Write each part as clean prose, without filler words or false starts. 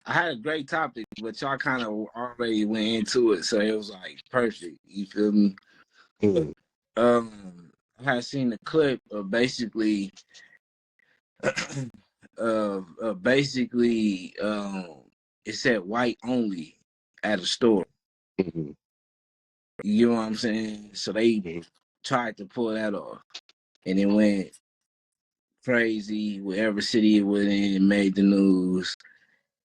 I had a great topic, but y'all kind of already went into it, so it was like perfect. You feel me? Mm. I had seen a clip of basically, it said white only at a store. Mm-hmm. You know what I'm saying? So they tried to pull that off, and it went crazy. Whatever city it was in, it made the news.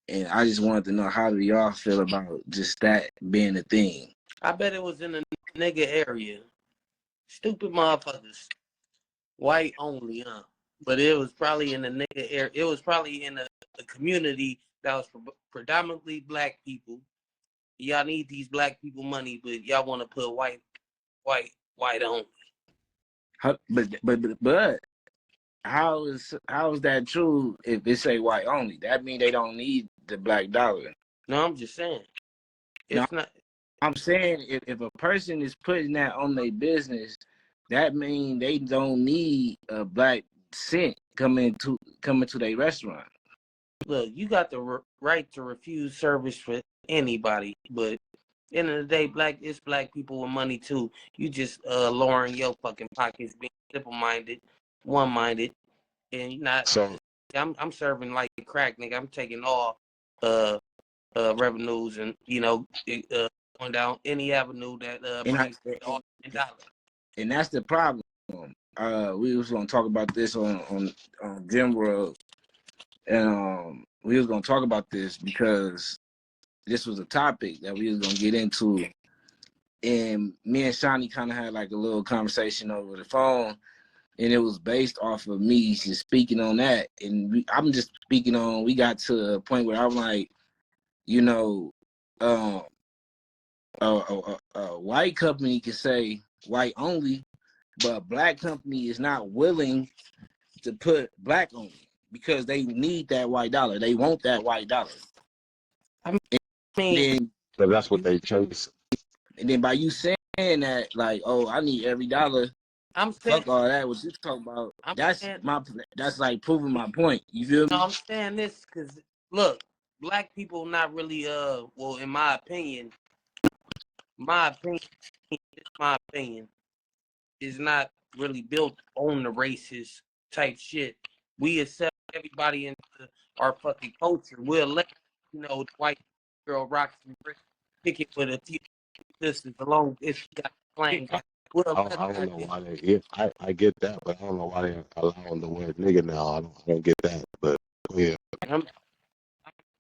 And I just wanted to know, how do y'all feel about just that being a thing? I bet it was in the nigga area. Stupid motherfuckers. White only, huh? But it was probably in the nigga area. It was probably in a community that was predominantly black people. Y'all need these black people money, but y'all want to put white on. But how is that true if it say white only? That mean they don't need the black dollar. No, I'm just saying. No, It's not. I'm saying if a person is putting that on their business, that mean they don't need a black cent coming to their restaurant. Look, you got the right to refuse service for anybody, but end of the day, it's black people with money too. You just lowering your fucking pockets, being simple-minded, one-minded, and you're not. So I'm serving like crack, nigga. I'm taking all revenues and going down any avenue that brings all $10. And that's the problem. We was gonna talk about this on Gym World, and we was gonna talk about this because this was a topic that we was gonna get into, and me and Shawnee kind of had like a little conversation over the phone, and it was based off of me just speaking on that, and I'm just speaking on. We got to a point where I'm like, you know, a white company can say white only, but a black company is not willing to put black only because they need that white dollar. They want that white dollar. I mean, And then, but that's what they chase. and then by you saying that, like, oh, I need every dollar. I'm saying, Fuck all that. What you talking about? That's like proving my point. You feel me? No, I'm saying this because look, black people not really well, in my opinion, is not really built on the racist type shit. We accept everybody into our fucking culture. We'll let the white girl rock some pick it with a few sisters alone if she got playing. I don't know why they. Yeah, I get that, but I don't know why they're allowing the word nigga now. I don't get that, but yeah. I'm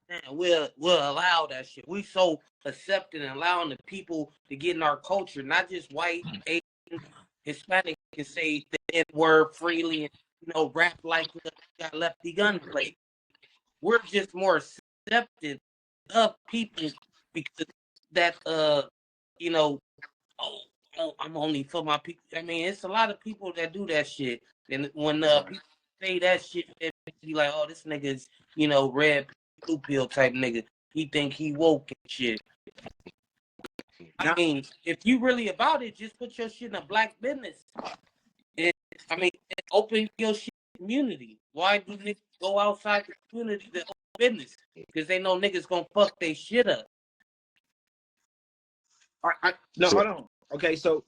saying we'll allow that shit. We so accepting and allowing the people to get in our culture, not just white, Asian, Hispanic, can say the N word freely and rap like got lefty gunplay. We're just more accepted of people because that I'm only for my people. I mean, it's a lot of people that do that shit, and when people say that shit, they be like, "Oh, this nigga's red blue pill type nigga. He think he woke and shit." I mean, if you really about it, just put your shit in a black business. Open your shit community. Why do niggas go outside the community to open business? Because they know niggas gonna fuck they shit up. No, hold on. Okay, so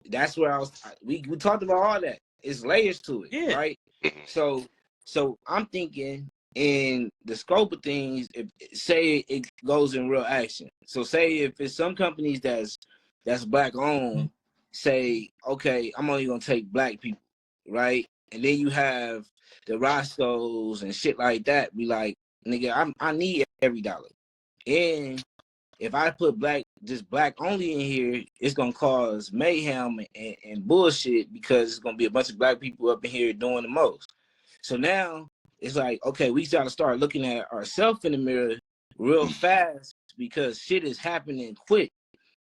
that's where I was. We talked about all that. It's layers to it, Yeah. right? So I'm thinking in the scope of things. If say it goes in real action. So say if it's some companies that's black owned, say okay, I'm only gonna take black people, right? And then you have the Roscoe's and shit like that. Be like, nigga, I need every dollar, and if I put just black only in here, it's gonna cause mayhem and bullshit because it's gonna be a bunch of black people up in here doing the most. So now it's like, okay, we gotta start looking at ourselves in the mirror real fast because shit is happening quick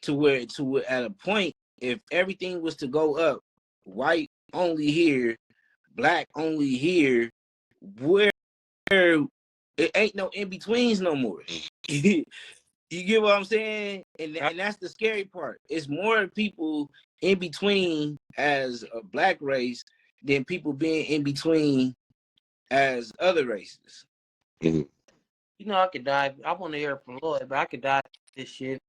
to where at a point, if everything was to go up, white only here, black only here, where it ain't no in betweens no more. You get what I'm saying? And that's the scary part. It's more people in between as a black race than people being in between as other races. Mm-hmm. I could dive. I want to hear from Lloyd, but I could dive this shit,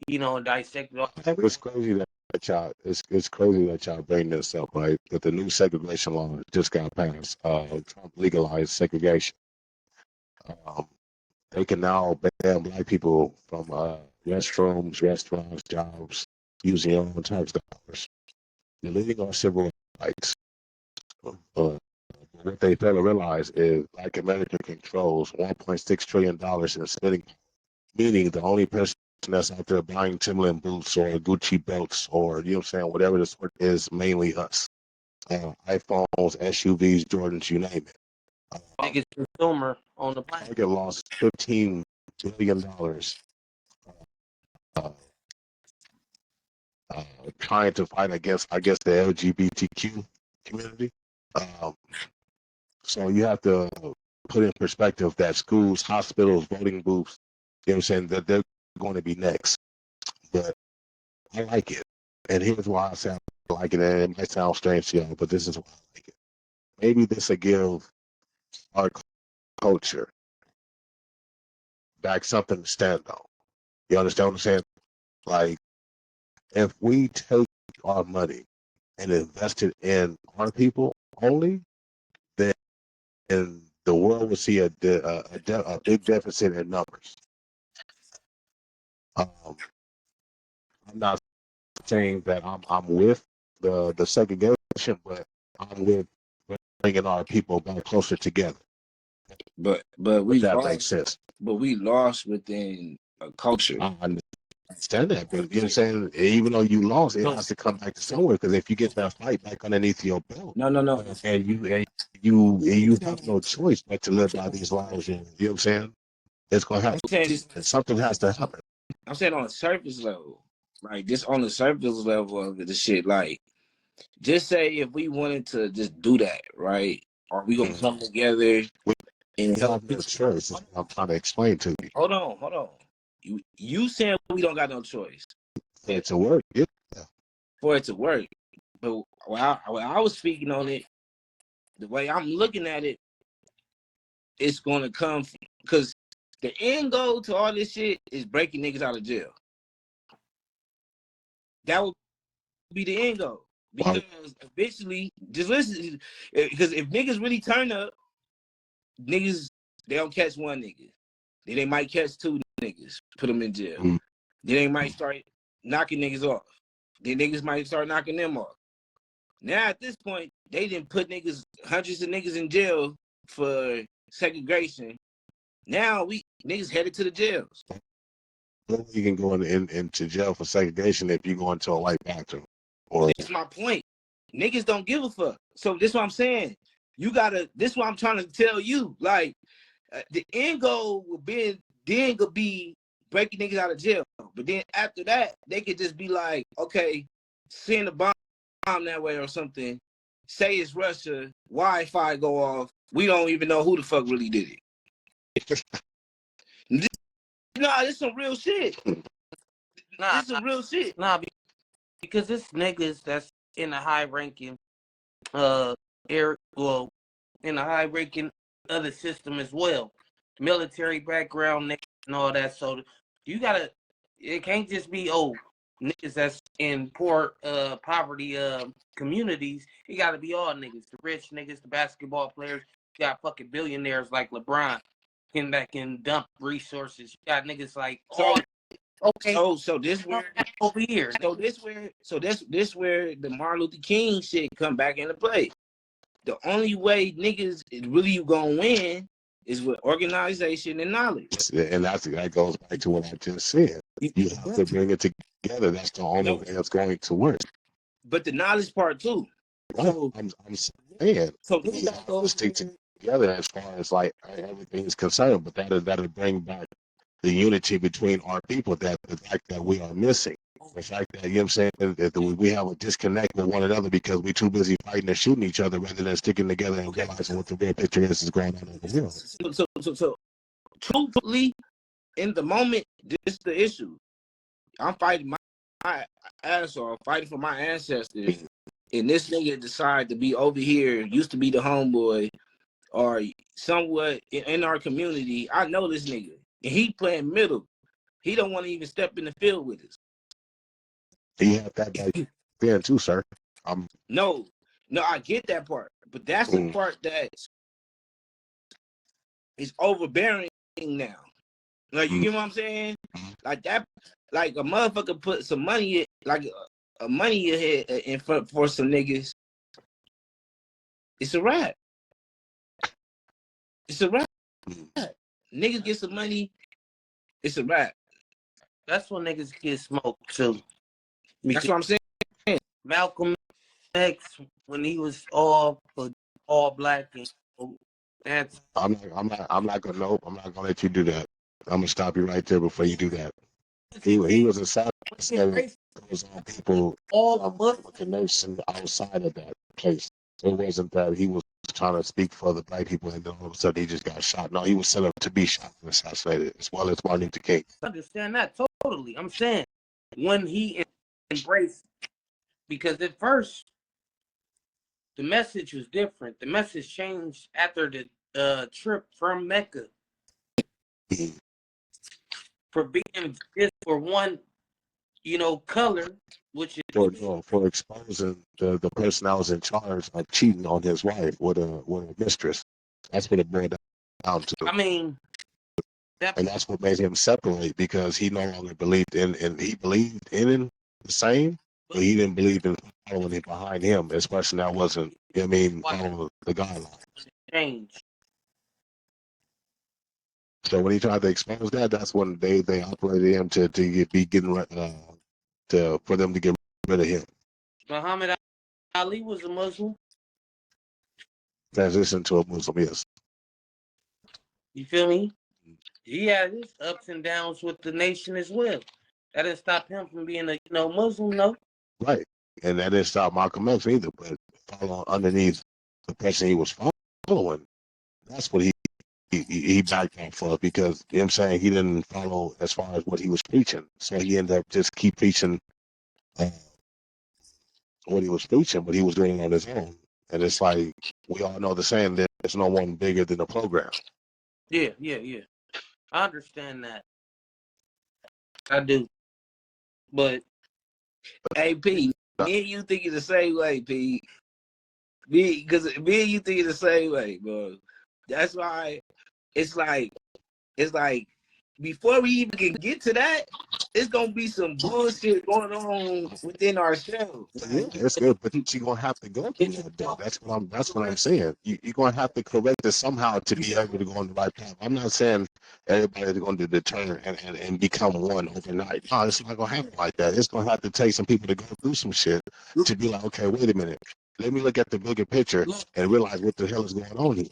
and dissect it all. It's crazy that y'all it's crazy that y'all bring this up, right? That the new segregation law just got passed. Trump legalized segregation. Um, they can now ban black people from restrooms, restaurants, jobs, using your own tax dollars. Deleting our civil rights. What they fail to realize is Black America controls $1.6 trillion in spending, meaning the only person that's out there buying Timberland boots or Gucci belts or, you know what I'm saying, whatever the sort is, mainly us. iPhones, SUVs, Jordans, you name it. Biggest consumer on the planet. Target lost $15 billion uh, trying to fight against, I guess, the LGBTQ community. Um, so you have to put in perspective that schools, hospitals, voting booths, you know what I'm saying, that they're going to be next. But I like it. And here's why I say I like it. And it might sound strange to y'all, but this is why I like it. Maybe this will give our culture back something to stand on. You understand what I'm saying? Like, if we take our money and invest it in our people only, then the world will see a big deficit in numbers. I'm not saying that I'm with the segregation, but I'm with bringing our people back closer together. But If we that makes lost. sense. But we lost within a culture. I understand that, but you know what I'm saying? Even though you lost, it has to come back to somewhere. Because if you get that fight back underneath your belt, No. and you have no choice but to live by these laws, and you know what I'm saying? It's gonna I'm happen. saying this. And something has to happen. I'm saying on a surface level, like just on the surface level of the shit. Like, just say if we wanted to just do that, right? Are we gonna come together and We help have no people? choice. That's what I'm trying to explain to you. Hold on. You saying we don't got no choice It's a word. Yeah. for it to work, but when I was speaking on it, the way I'm looking at it, it's gonna come because the end goal to all this shit is breaking niggas out of jail. That would be the end goal. Because eventually, just listen, because if niggas really turn up, niggas, they don't catch one nigga. Then they might catch two niggas, put them in jail. Mm. Then they might start knocking niggas off. Then niggas might start knocking them off. Now at this point, they didn't put niggas, hundreds of niggas in jail for segregation. Now niggas headed to the jails. You can go into jail for segregation if you go into a white bathroom. Or That's my point. Niggas don't give a fuck. So this is what I'm saying. This is what I'm trying to tell you. Like, the end goal will be breaking niggas out of jail. But then after that, they could just be like, okay, send a bomb that way or something. Say it's Russia, Wi-Fi go off. We don't even know who the fuck really did it. Nah, this some real shit. This is some real shit. Nah, because it's niggas that's in a high ranking in a high ranking other system as well. Military background and all that. So it can't just be niggas that's in poor poverty communities. It gotta be all niggas. The rich niggas, the basketball players, you got fucking billionaires like LeBron that can dump resources. You got niggas like okay. So this where over here. This where the Martin Luther King shit come back into play. The only way niggas is really gonna win is with organization and knowledge. and that goes back to what I just said. You have to bring it together. That's the only way that's going to work. But the knowledge part too. Right. So I'm saying we have to stick together as far as like everything is concerned, but that'll bring back the unity between our people, that the fact that we are missing. The fact that, you know what I'm saying, that we have a disconnect with one another because we're too busy fighting and shooting each other rather than sticking together and realizing what the real picture is going on in the world. So truthfully, in the moment, this is the issue. I'm fighting my ass off, fighting for my ancestors, and this nigga decide to be over here, used to be the homeboy, or somewhat in our community. I know this nigga, and he playing middle. He don't want to even step in the field with us. He had that back then too, sir. No, I get that part, but that's the part that is overbearing now. Like, you get what I'm saying? Like that, like a motherfucker put some money, like a money ahead in front for some niggas. It's a wrap. It's a wrap. Niggas get some money. It's a wrap. That's when niggas get smoked too. That's what I'm saying. Malcolm X, when he was all black, and that's I'm not gonna let you do that. I'm gonna stop you right there before you do that. He was assassinated because people with the nation outside of that place. It wasn't that he was trying to speak for the black people and then all of a sudden he just got shot. No, he was set up to be shot and assassinated, as well as Martin Luther King. I understand that totally. I'm saying when he embraced, because at first the message was different. The message changed after the trip from Mecca. For being just for one, color, which is for exposing the person that was in charge of cheating on his wife with a mistress. That's what it boiled down to. I mean, and that's what made him separate, because he no longer believed in, and he believed in the same, but he didn't believe in following it behind him, especially that wasn't, following the guidelines. Change. So when he tried to expose that, that's when they operated him for them to get rid of him. Muhammad Ali was a Muslim. Transition to a Muslim, yes. You feel me? He had his ups and downs with the nation as well. That didn't stop him from being a Muslim, no. Right, and that didn't stop Malcolm X either. But following underneath the person he was following, that's what he backed off for, because you know what I'm saying, he didn't follow as far as what he was preaching. So he ended up just keep preaching what he was preaching, but he was doing it on his own. And it's like, we all know the saying, there's no one bigger than the program. Yeah. I understand that. I do. But hey, P, me and you thinking the same way, P. Because me and you thinking the same way, bro. That's why it's like before we even can get to that, it's gonna be some bullshit going on within ourselves. Yeah, it's good, but you're gonna have to go through that, though. That's what I'm saying. You're gonna have to correct it somehow to be able to go on the right path. I'm not saying everybody's going to deter and become one overnight. No, it's not gonna happen like that. It's gonna have to take some people to go through some shit to be like, okay, wait a minute. Let me look at the bigger picture and realize what the hell is going on here.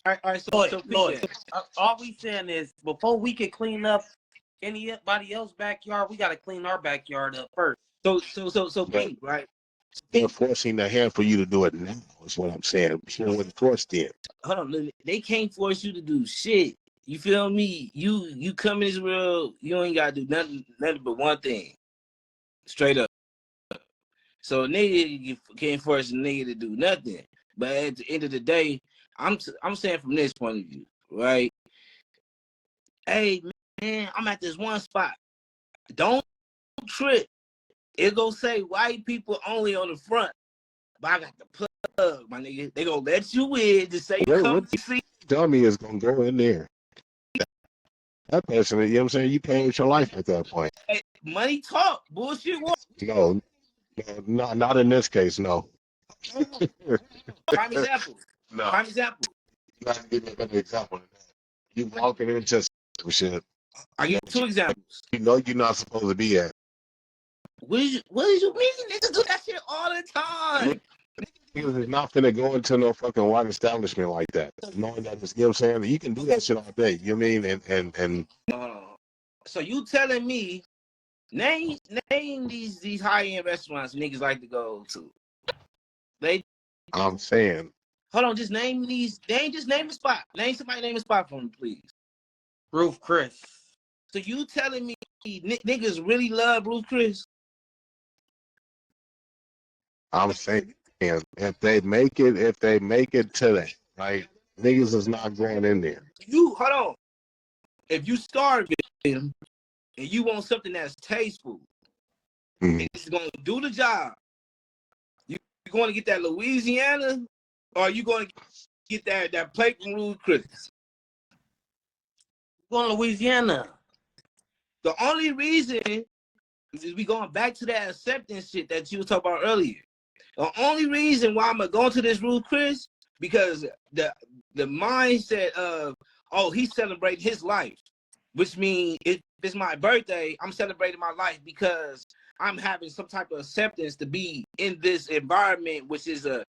All right, Lloyd, all we saying is, before we can clean up anybody else's backyard, we got to clean our backyard up first. So P, right? They're forcing the hand for you to do it now, is what I'm saying. Before when forced in. Hold on, they can't force you to do shit. You feel me? You come in this world, you ain't gotta do nothing but one thing. Straight up. So a nigga can't force a nigga to do nothing. But at the end of the day, I'm saying from this point of view, right? Hey man, I'm at this one spot. Don't trip. It go say white people only on the front. But I got the plug, my nigga. They gonna let you in to say you come see. Dummy is gonna go in there. That person, you know what I'm saying? You pay with your life at that point. Hey, money talk, bullshit. No, not in this case, no. Prime example. No. Prime example. You got to give me a better example. You walking into some shit. I give 2 examples. You know you're not supposed to be at. What did you mean? Niggas do that shit all the time. Niggas is not finna go into no fucking white establishment like that. Knowing that, you know what I'm saying? You can do that shit all day. You know what I mean? And so you telling me name these high-end restaurants niggas like to go to. I'm saying. Hold on, just name these. Just name a spot. Name a spot for me, please. Ruth Chris. So you telling me niggas really love Ruth Chris? I'm saying, if they make it to that, right? Niggas is not going in there. You hold on. If you starving and you want something that's tasteful, it's gonna do the job. You going to get that Louisiana, or are you going to get that plate from Ruth Chris? Going to Louisiana. The only reason is we going back to that acceptance shit that you were talking about earlier. The only reason why I'm gonna go into this Ruth Chris, because the mindset of, oh, he's celebrating his life, which means if it's my birthday, I'm celebrating my life because I'm having some type of acceptance to be in this environment, which is a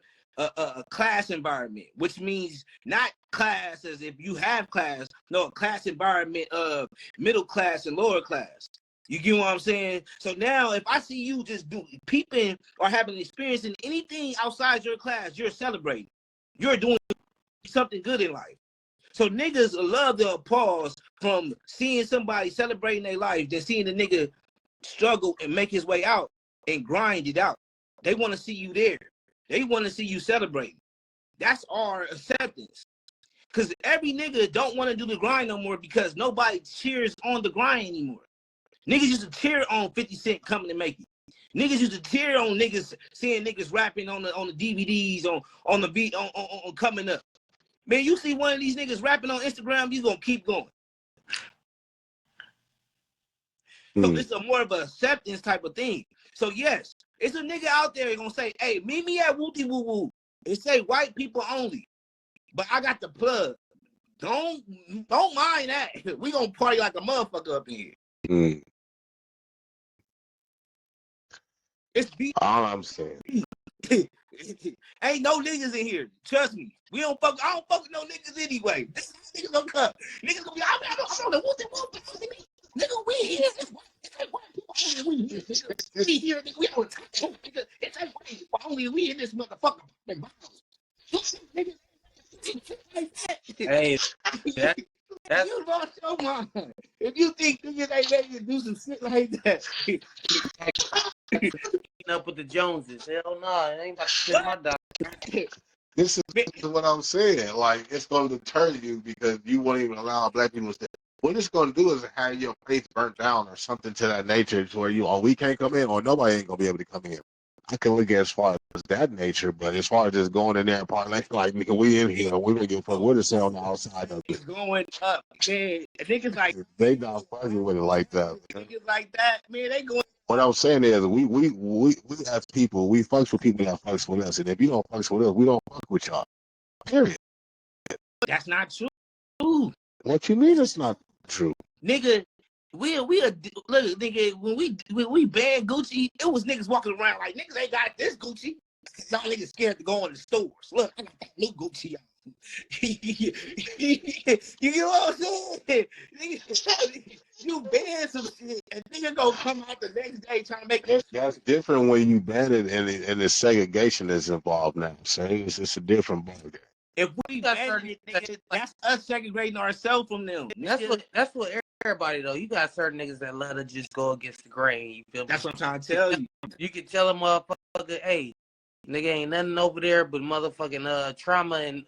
class environment, which means not class as if you have class, no, a class environment of middle class and lower class. You get what I'm saying? So now if I see you just peeping or having an experience in anything outside your class, you're celebrating. You're doing something good in life. So niggas love the applause from seeing somebody celebrating their life than seeing the nigga struggle and make his way out and grind it out. They want to see you there. They want to see you celebrating. That's our acceptance. Because every nigga don't want to do the grind no more because nobody cheers on the grind anymore. Niggas used to cheer on 50 Cent coming to make it. Niggas used to cheer on niggas, seeing niggas rapping on the DVDs, on the beat, on coming up. Man, you see one of these niggas rapping on Instagram, you gonna keep going. So it's a more of an acceptance type of thing. So yes, it's a nigga out there gonna say, hey, meet me at Wooty Woo Woo. It say white people only. But I got the plug. Don't mind that. We gonna party like a motherfucker up in here. It's all I'm saying. Ain't no niggas in here. Trust me. I don't fuck with no niggas anyway. Niggas gonna come. Niggas gonna be, I'm on the Wooty. Nigga, we here. We here. We on top. It's like white people only. We in this motherfucker. Hey, that's you lost your mind. If you think niggas ain't ready to do some shit like that. keeping up with the Joneses. Hell no, it ain't about to sit my dog. This is what I'm saying. Like, it's going to deter you because you won't even allow black people to stay. What it's going to do is have your faith burnt down or something to that nature to where we can't come in or nobody ain't going to be able to come in. I can look at as far as that nature, but as far as just going in there and parlaying, like, nigga, we in here, we don't give a fuck. We're just on the outside of it. It's going up, man. Niggas like they not fucking with it like that. Niggas like that, man. They going. What I'm saying is, we as people, we fucks with people that fucks with us, and if you don't fucks with us, we don't fuck with y'all. Period. That's not true. What you mean it's not true? Nigga, we look, nigga, when we banned Gucci, it was niggas walking around like niggas ain't got this Gucci. Y'all niggas scared to go in the stores. Look, I got that new Gucci. You know what I'm saying? You ban some shit and nigga gonna come out the next day trying to make this. That's different when you ban it and the segregation is involved now. So it's a different ballgame. If we ban it, nigga, that's us segregating ourselves from them. That's what everybody though. You got certain niggas that let her just go against the grain. You feel me? That's what I'm trying to tell you. You can tell a motherfucker, hey, nigga ain't nothing over there but motherfucking trauma and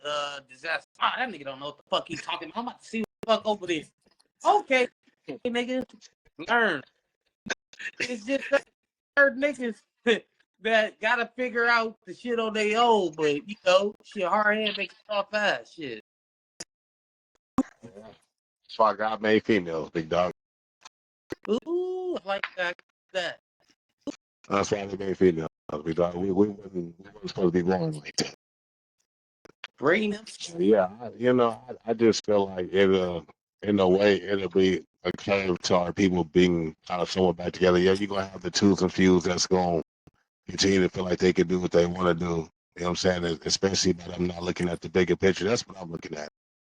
disaster. That nigga don't know what the fuck he talking about. I'm about to see what the fuck over there. Okay, nigga, learn. It's just certain niggas that gotta figure out the shit on their own, but you know, shit, hard hand makes it all fast. Shit. That's why God made females, big dog. Ooh, I like that. That's why they made females, big dog. We wasn't supposed to be born like that. Bring them. Yeah, I just feel like in a way, it'll be a curve to our people being kind of somewhat back together. Yeah, you're gonna have the twos and fews that's gonna continue to feel like they can do what they want to do. You know what I'm saying? Especially by them not looking at the bigger picture. That's what I'm looking at.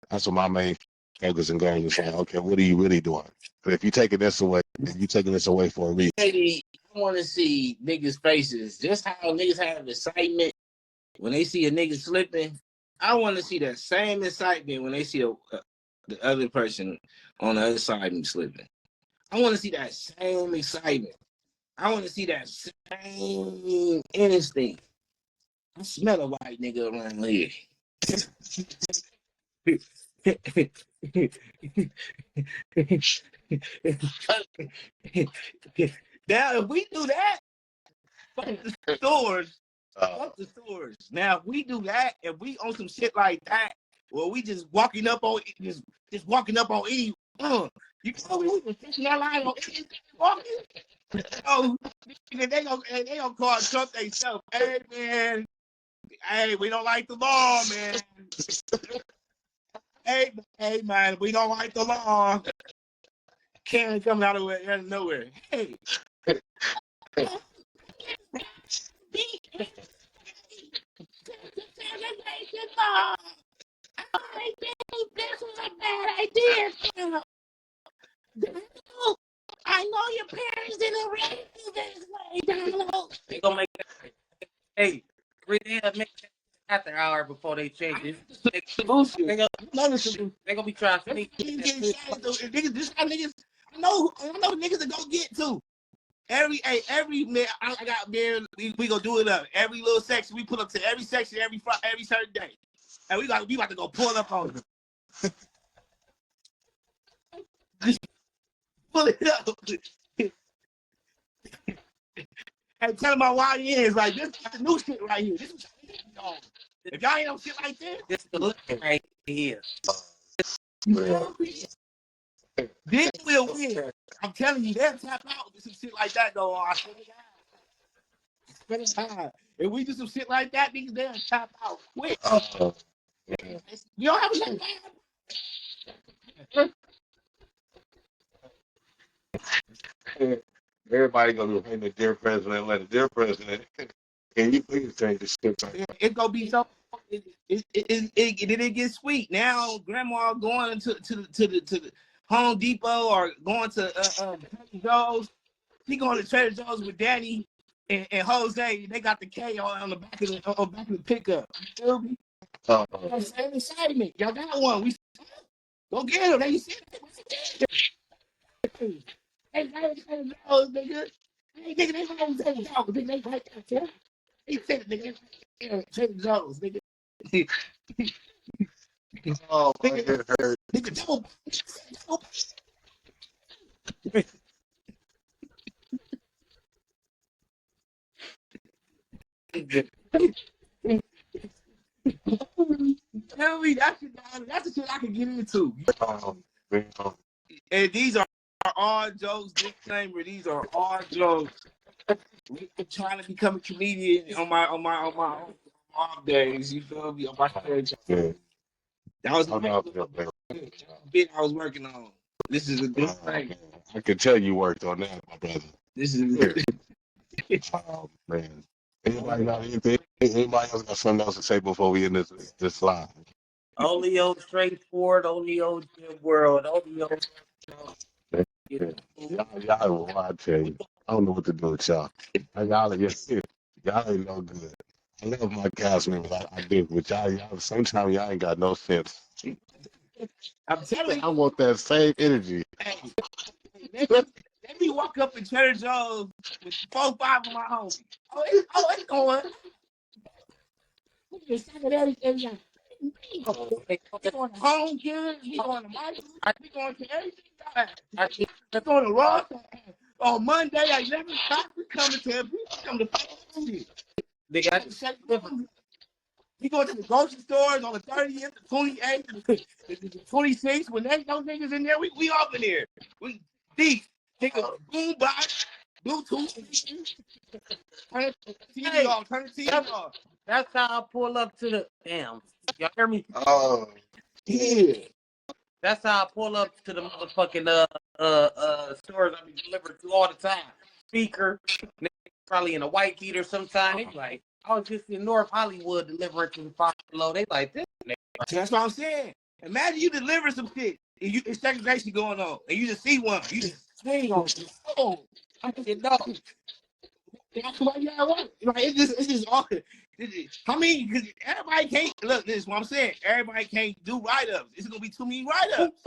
That's what my main focus and goal is. Like, okay, what are you really doing? But if you're taking this away, and you're taking this away for a reason. I want to see niggas' faces. Just how niggas have excitement when they see a nigga slipping. I want to see that same excitement when they see the other person on the other side and slipping. I want to see that same excitement. I want to see that same instinct. I smell a white nigga around here. Now, if we do that, fuck the stores. Fuck the stores. Now, if we do that, if we on some shit like that, well, we just walking up on just walking up on any, you tell me we was fishing that line on any walking. Oh, they gonna call Trump themselves. Hey man, hey, we don't like the law, man. Hey man, we don't like the law. Karen coming out of nowhere. Hey. I think this is a bad idea. I know your parents didn't raise you this way, Donald. They gonna make that. Hey, they'll make that after hour before they change it. They gonna be trying to sneak. Niggas, I know niggas that go get too. Every man, I got man. We gonna do it up. Every little section we put up to every section every certain day, and we about to go pull up on them. Just pull it up. And tell them about why he is like this. Is the new shit right here. This is if y'all ain't no shit like this, this is the look right here. This will win. I'm telling you, they'll tap out with some shit like that though. I swear to God. If we do some shit like that, niggas they'll tap out quick. You don't have a Everybody gonna be the dear president, let the dear president. Can you please change the shit? It's gonna be so. It gets sweet now. Grandma going to the Home Depot or going to Trader Joe's. She going to Trader Joe's with Danny and Jose. They got the K on the back of the pickup. You feel me? Same excitement. Y'all got one. We go get them. They see it. Hey, Trader Joe's, nigga. Hey, nigga, they going to Trader Joe's. Nigga, they like that, yeah. He said, nigga, Trader Joe's, nigga. Oh, nigga, double. Tell me that's the shit I can get into. And these are all jokes. Disclaimer: these are all jokes. I'm trying to become a comedian on my off days. You feel me? On my stage. Yeah. That was the bit I was working on. This is a good thing. I can tell you worked on that, my brother. This is. Oh man. Anybody got anything? Anybody else got something else to say before we end this live? Only old straightforward, only old Jim World, only old. Y'all, I tell you, I don't know what to do with y'all. Y'all ain't no good. I love my cast members, I do, but y'all sometimes y'all ain't got no sense. I'm telling you, I want that same energy. Hey, let me walk up in Trader Joe's with 4 or 5 of my homies. It's going. We going to home kids. We going to Michael. We going to everything. We going to Ross. On Monday at 11 o'clock, we coming to people come to shit. They got we go to the grocery stores on the 30th, the 28th, the 26th. When there's no niggas in there, we up in there. We deep. Take a boom box, Bluetooth. Turn the TV off. Turn the TV off. That's how I pull up to the damn. Y'all hear me? Oh, yeah. That's how I pull up to the motherfucking stores I be delivered to all the time. Speaker, probably in a white beater sometime. They like, I was just in North Hollywood delivering to the 5 below. They like this. That's what I'm saying. Imagine you deliver some shit and it's segregation going on, and you just see one. You just swing on it. Oh, I said no. That's why y'all want. Like it's just all. I mean, because everybody can't look. This is what I'm saying. Everybody can't do write-ups. It's gonna be too many write-ups.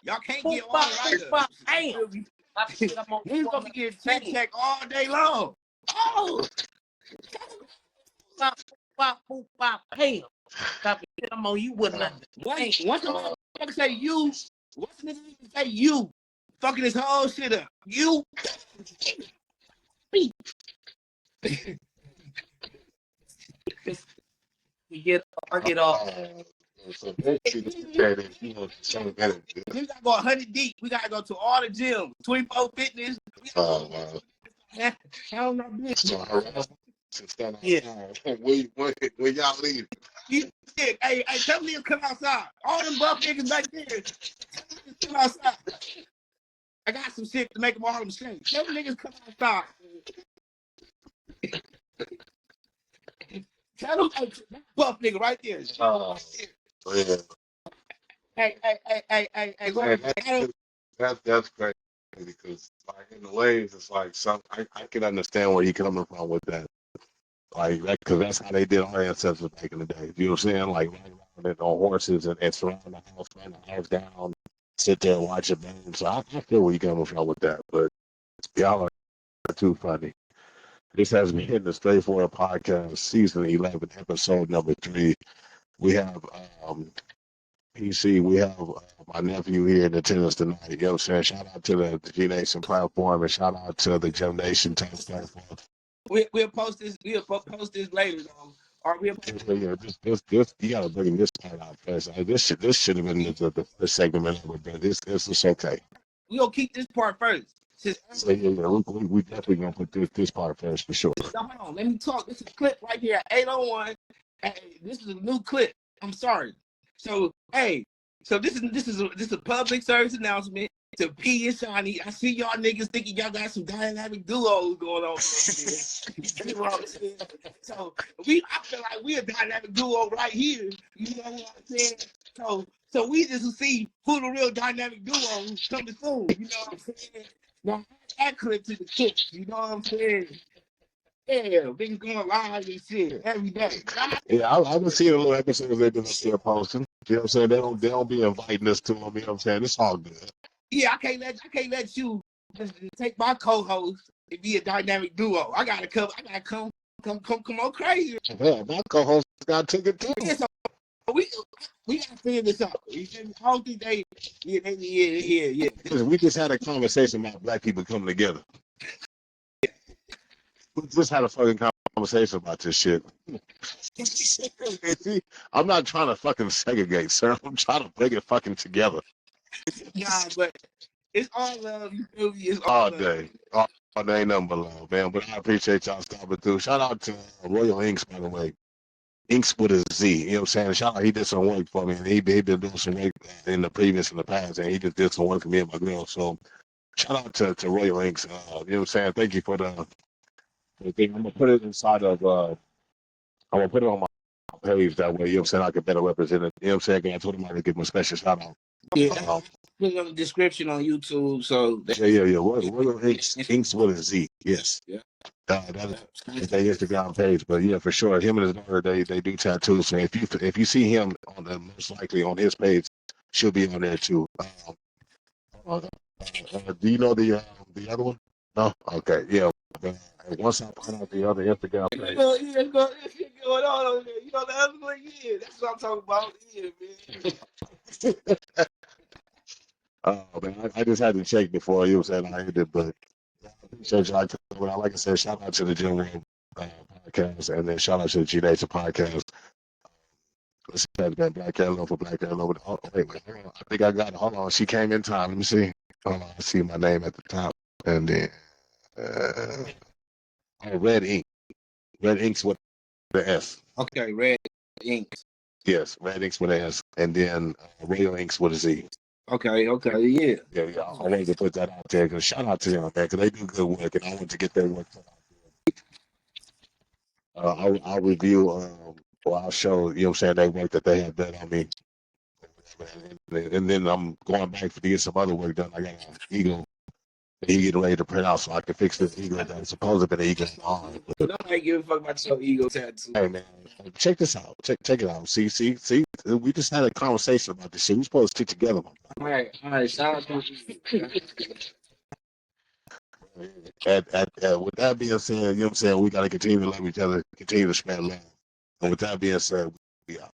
Y'all can't get all the write-ups. He's gonna be getting check all day long. Oh. Bam. Stop it. I'm on you wouldn't Once the motherfucker say you, once the nigga say you, fucking this whole shit up. You. I get off. So basically, you know, so better. We gotta go 100 deep. We gotta go to all the gyms, 24 fitness. Hell no, bitch. Yeah. When y'all leave. Hey, tell me to come outside. All them buff niggas back there. Tell me to come outside. I got some shit to make them all them shake. Tell them niggas come outside. Tell them, hey, that buff nigga right there. Yeah. Hey. That's crazy because, like, in the ways, it's like I can understand where you're coming from with that. Like, that, because that's how they did our ancestors back in the day. You know what I'm saying? Like, riding around on horses and surround the house down, sit there and watch it burn. So I feel where you're coming from with that. But y'all are too funny. This has been the Straightforward Podcast, Season 11, Episode number 3. We have PC, we have my nephew here in attendance tonight. You know what I'm saying? Shout out to the G Nation platform and shout out to the Gem Nation platform. We'll post this. We'll post this later, though. Or we'll this you gotta bring this part out first. This should have been the first segment ever, but this is okay. We gonna keep this part first. So we definitely gonna put this part first for sure. Hold on, let me talk. This is a clip right here at 801. Hey, this is a new clip. I'm sorry. So this is a public service announcement to P and Shawnee. I see y'all niggas thinking y'all got some dynamic duos going on. You know what I'm saying? So I feel like we a dynamic duo right here. You know what I'm saying? So we just see who the real dynamic duo coming soon. You know what I'm saying? Now add that clip to the clips. You know what I'm saying? Yeah, been going live and shit every day. Yeah, I've been seeing a little episodes they've been up there posting. You know what I'm saying? They don't be inviting us to them. You know what I'm saying? It's all good. Yeah, I can't let you just take my co-host and be a dynamic duo. I gotta come on crazy. Yeah, my co-host got ticket too. Yeah, so we gotta figure this out. I don't think yeah. We just had a conversation about black people coming together. We just had a fucking conversation about this shit. See, I'm not trying to fucking segregate, sir. I'm trying to bring it fucking together. Nah, but it's all love. You feel me? It's all day. All day, nothing but love, man. But I appreciate y'all stopping through. Shout out to Royal Inks, by the way. Inks with a Z. You know what I'm saying? Shout out, he did some work for me. And he been doing some work in the past, and he just did some work for me and my girl. So shout out to Royal Inks. You know what I'm saying? Thank you for the thing. I'm gonna put it inside of I'm gonna put it on my page that way, you know what I'm saying, I can better represent it. You know what I'm saying? I told him I to give him a special shout out. Yeah, put it on the description on YouTube. So yeah. Royal Inks with a Z. Yes. Yeah. That is their Instagram page, but yeah, for sure, him and his daughter, they do tattoos. So if you see him on the most likely on his page, she'll be on there too. Do you know the other one? No. Okay. Yeah. Once I find out the other Instagram page. Going on over there. You know the other one? Yeah, that's what I'm talking about. Yeah, man. Man, I just had to check before you said I did, but I appreciate y'all. Like I said, shout out to the Gym Room podcast, and then shout out to the G Nation podcast. This has been Black Cat Love for Black Cat Love. Oh, wait, hold on. I think I got it. Hold on. She came in time. Let me see. Hold on. I see my name at the top, and then Red Ink. Red Ink's with the S. Okay, Red Inks. Yes, Red Ink's with an S, and then Royal Ink's with a Z. Okay, yeah. Yeah. I wanted to put that out there because shout out to them, man, because they do good work, and I want to get their work put out there. I'll review or I'll show, you know what I'm saying, that work that they have done on me. And then I'm going back to get some other work done. I got an eagle that he getting ready to print out so I can fix this eagle that's supposed to be the eagle on. Nobody give a fuck about your ego tattoo. Hey man, check this out. Check it out. See. We just had a conversation about this shit. We supposed to stick together. All right. Shout out to with that being said, you know what I'm saying, we gotta continue to love each other, continue to spread love. And with that being said, we out.